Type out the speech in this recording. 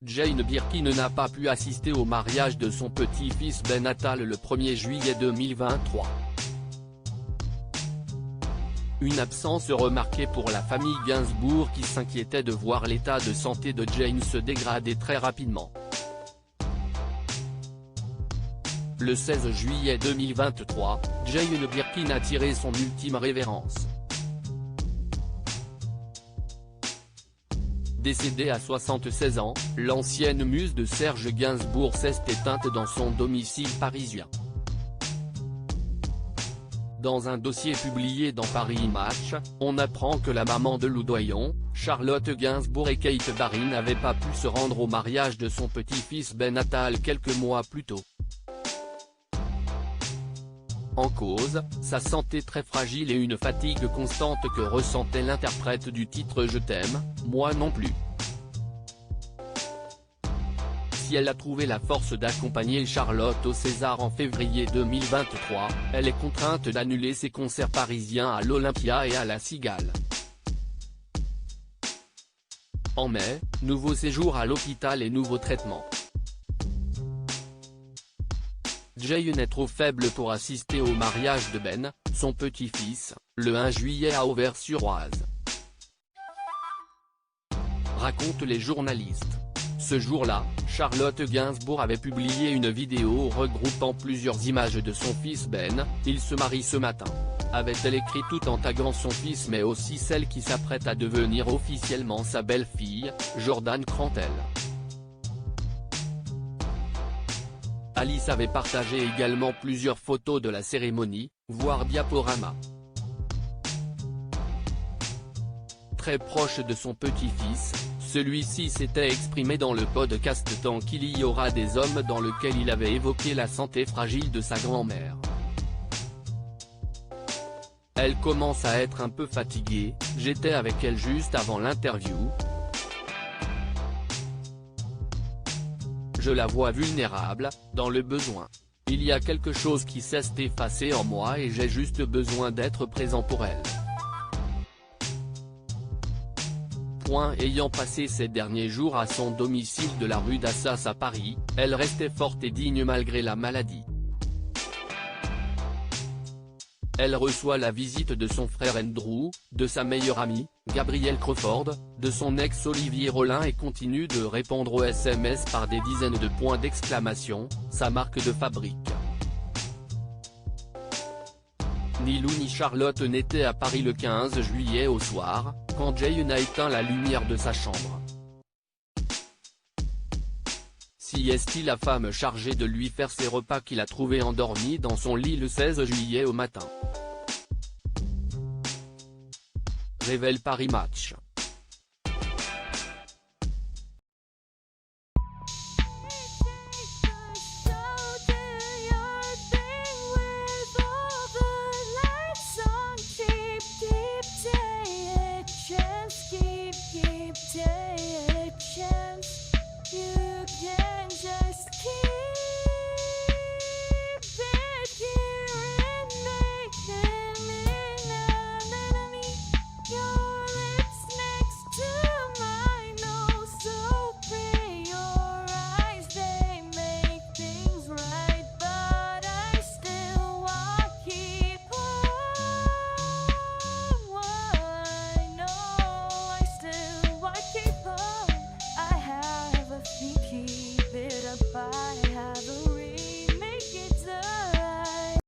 Jane Birkin n'a pas pu assister au mariage de son petit-fils Ben Atal le 1er juillet 2023. Une absence remarquée pour la famille Gainsbourg qui s'inquiétait de voir l'état de santé de Jane se dégrader très rapidement. Le 16 juillet 2023, Jane Birkin a tiré son ultime révérence. Décédée à 76 ans, l'ancienne muse de Serge Gainsbourg s'est éteinte dans son domicile parisien. Dans un dossier publié dans Paris Match, on apprend que la maman de Lou Doyon, Charlotte Gainsbourg et Kate Barry n'avaient pas pu se rendre au mariage de son petit-fils Ben Atal quelques mois plus tôt. En cause, sa santé très fragile et une fatigue constante que ressentait l'interprète du titre Je t'aime, moi non plus. Si elle a trouvé la force d'accompagner Charlotte au César en février 2023, elle est contrainte d'annuler ses concerts parisiens à l'Olympia et à la Cigale. En mai, nouveau séjour à l'hôpital et nouveau traitement. Jane est trop faible pour assister au mariage de Ben, son petit-fils, le 1 juillet à Auvers-sur-Oise. Racontent les journalistes. Ce jour-là, Charlotte Gainsbourg avait publié une vidéo regroupant plusieurs images de son fils Ben, il se marie ce matin. Avait-elle écrit tout en taguant son fils mais aussi celle qui s'apprête à devenir officiellement sa belle-fille, Jordan Crantel. Alice avait partagé également plusieurs photos de la cérémonie, voire diaporamas. Très proche de son petit-fils, celui-ci s'était exprimé dans le podcast Tant qu'il y aura des hommes dans lequel il avait évoqué la santé fragile de sa grand-mère. Elle commence à être un peu fatiguée, j'étais avec elle juste avant l'interview. Je la vois vulnérable, dans le besoin. Il y a quelque chose qui s'est effacé en moi et j'ai juste besoin d'être présent pour elle. Ayant passé ces derniers jours à son domicile de la rue d'Assas à Paris, elle restait forte et digne malgré la maladie. Elle reçoit la visite de son frère Andrew, de sa meilleure amie, Gabrielle Crawford, de son ex Olivier Rollin et continue de répondre aux SMS par des dizaines de points d'exclamation, sa marque de fabrique. Ni Lou ni Charlotte n'étaient à Paris le 15 juillet au soir, quand Jane a éteint la lumière de sa chambre. Si est-il la femme chargée de lui faire ses repas qu'il a trouvé endormi dans son lit le 16 juillet au matin. Révèle Paris Match.